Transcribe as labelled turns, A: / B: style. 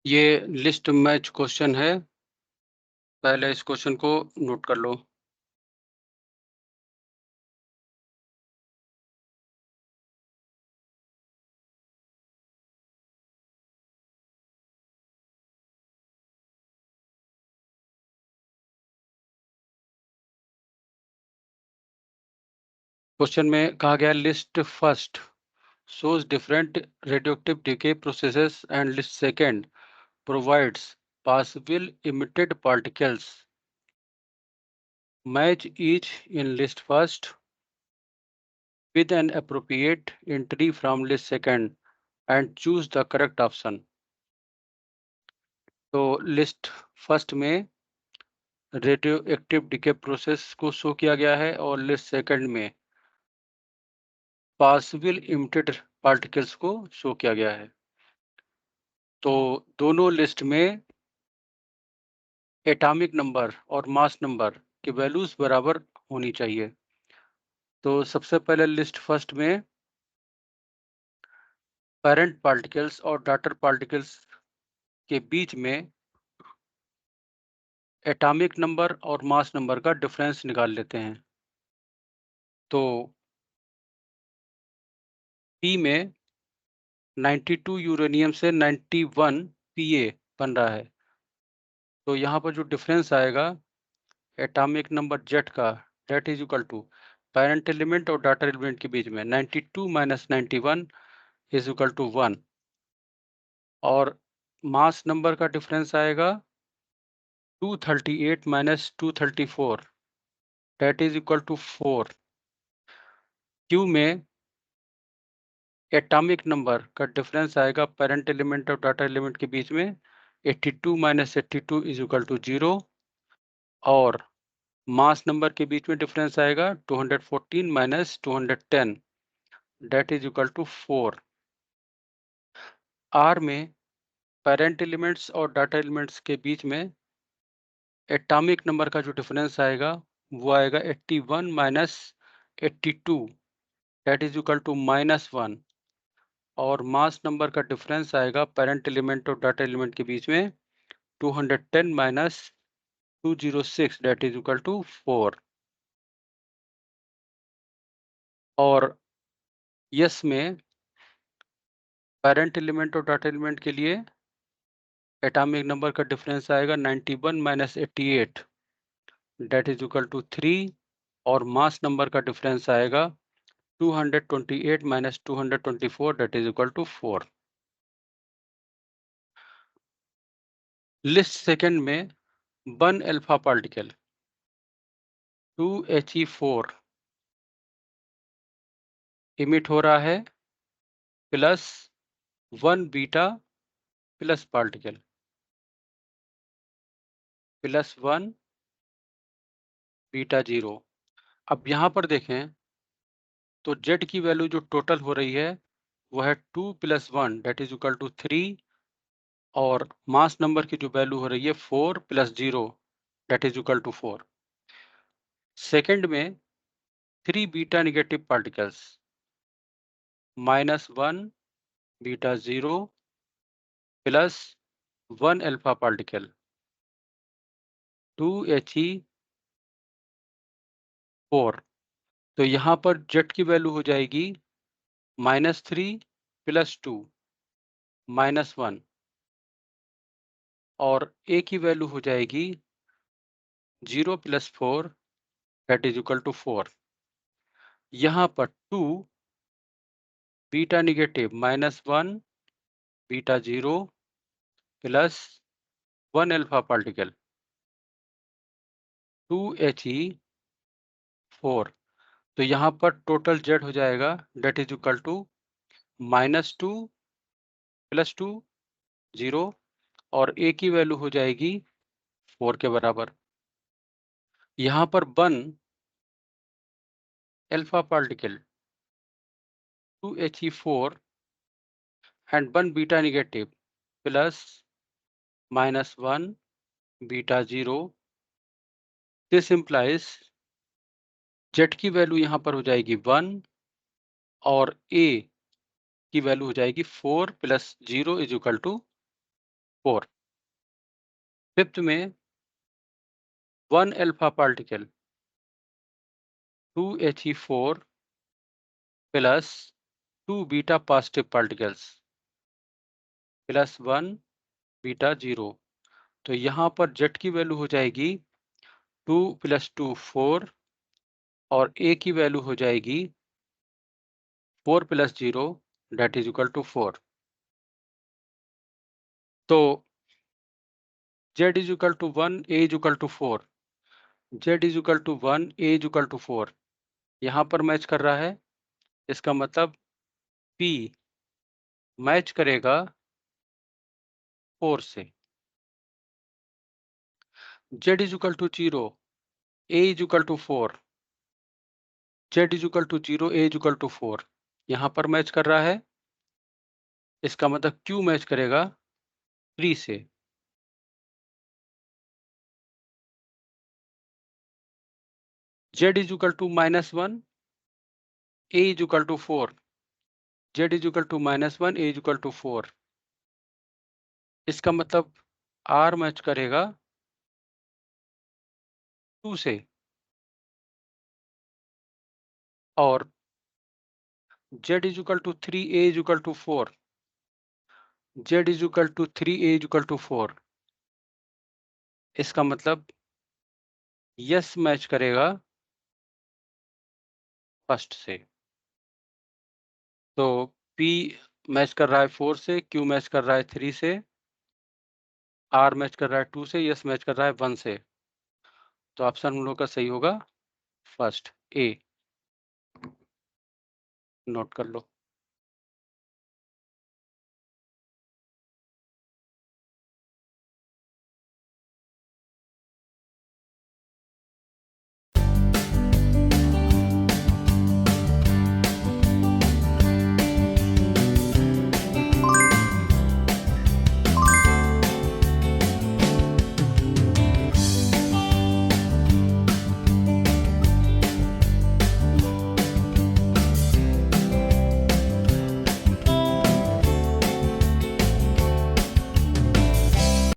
A: ये list match question है। पहले इस क्वेश्चन को नोट कर लो। क्वेश्चन में कहा गया list first shows different radioactive decay processes and list second provides possible emitted particles. Match each in list first with an appropriate entry from list second and choose the correct option. तो list first में radio active decay process को show किया गया है और list second में possible emitted particles को show किया गया है। तो दोनों लिस्ट में एटॉमिक नंबर और मास नंबर की वैल्यूज बराबर होनी चाहिए। तो सबसे पहले लिस्ट फर्स्ट में पेरेंट पार्टिकल्स और डॉटर पार्टिकल्स के बीच में एटॉमिक नंबर और मास नंबर का डिफरेंस निकाल लेते हैं। तो पी में 92 यूरेनियम से 91 पीए बन रहा है। तो यहाँ पर जो डिफरेंस आएगा एटॉमिक नंबर जेट का that is equal to parent element और डॉटर एलिमेंट के बीच में 92 माइनस 91 इज इक्वल टू 1 और मास नंबर का डिफरेंस आएगा 238 minus 234 that is equal to 4। Q में एटॉमिक नंबर का डिफरेंस आएगा पेरेंट एलिमेंट और डॉटर एलिमेंट के बीच में 82 माइनस 82 इज इक्वल टू 0 और मास नंबर के बीच में डिफरेंस आएगा 214 minus 210 that is equal to 4। R में पेरेंट एलिमेंट्स और डाटा एलिमेंट्स के बीच में एटॉमिक नंबर का जो डिफरेंस आएगा वो आएगा 81 minus 82 that is equal to -1 और मास नंबर का डिफरेंस आएगा पेरेंट एलिमेंट और डाटा एलिमेंट के बीच में 210 minus 206 that is equal to 4 और यस में पेरेंट एलिमेंट और डाटा एलिमेंट के लिए एटॉमिक नंबर का डिफरेंस आएगा 91 minus 88 that is equal to 3 और मास नंबर का डिफरेंस आएगा 228 minus 224 that is equal to 4। List second में 1 अल्फा पार्टिकल 2He4 इमिट हो रहा है plus 1 beta plus particle plus 1 beta 0। अब यहाँ पर देखें तो जेड की वैल्यू जो टोटल हो रही है वो है 2 plus 1 that is equal to 3 और मास नंबर की जो वैल्यू हो रही है 4 plus 0 that is equal to 4। Second में 3 beta negative particles -1 beta 0 plus 1 alpha particle 2He4। तो यहाँ पर जेड की वैल्यू हो जाएगी -3 प्लस 2 -1 और ए की वैल्यू हो जाएगी 0 plus 4 that is equal to 4। यहाँ पर 2 beta negative -1 beta 0 plus 1 alpha particle 2He4। तो यहाँ पर टोटल जेड हो जाएगा that is equal to -2 plus 2 0 और ए की वैल्यू हो जाएगी 4 के बराबर। यहाँ पर 1 alpha particle 2He4 and 1 beta negative plus -1 beta 0। This implies Z की वैल्यू यहाँ पर हो जाएगी 1 और ए की वैल्यू हो जाएगी 4 plus 0 is equal to 4। Fifth में 1 alpha particle 2He4 plus 2 beta positive particles plus 1 beta 0। तो यहाँ पर जेड की वैल्यू हो जाएगी 2 + 2 4 और ए की वैल्यू हो जाएगी 4 + 0 दैट इज इक्वल टू 4। तो z is equal to 1, a is equal to 4, z is equal to 1, a is equal to 4 यहाँ पर मैच कर रहा है। इसका मतलब p मैच करेगा 4 से। z is equal to 0, a is equal to 4, z is equal to 0, a is equal to 4 यहाँ पर मैच कर रहा है। इसका मतलब q मैच करेगा 3 से। z is equal to -1, a is equal to 4, z is equal to -1, a is equal to 4। इसका मतलब r मैच करेगा 2 से और z is equal to 3, a is equal to 4, z is equal to 3, a is equal to 4। इसका मतलब yes match करेगा first से। तो p मैच कर रहा है 4 से, q मैच कर रहा है 3 से, r मैच कर रहा है 2 से, यस मैच कर रहा है 1 से। तो ऑप्शन हम लोग का सही होगा फर्स्ट ए। नोट कर लो।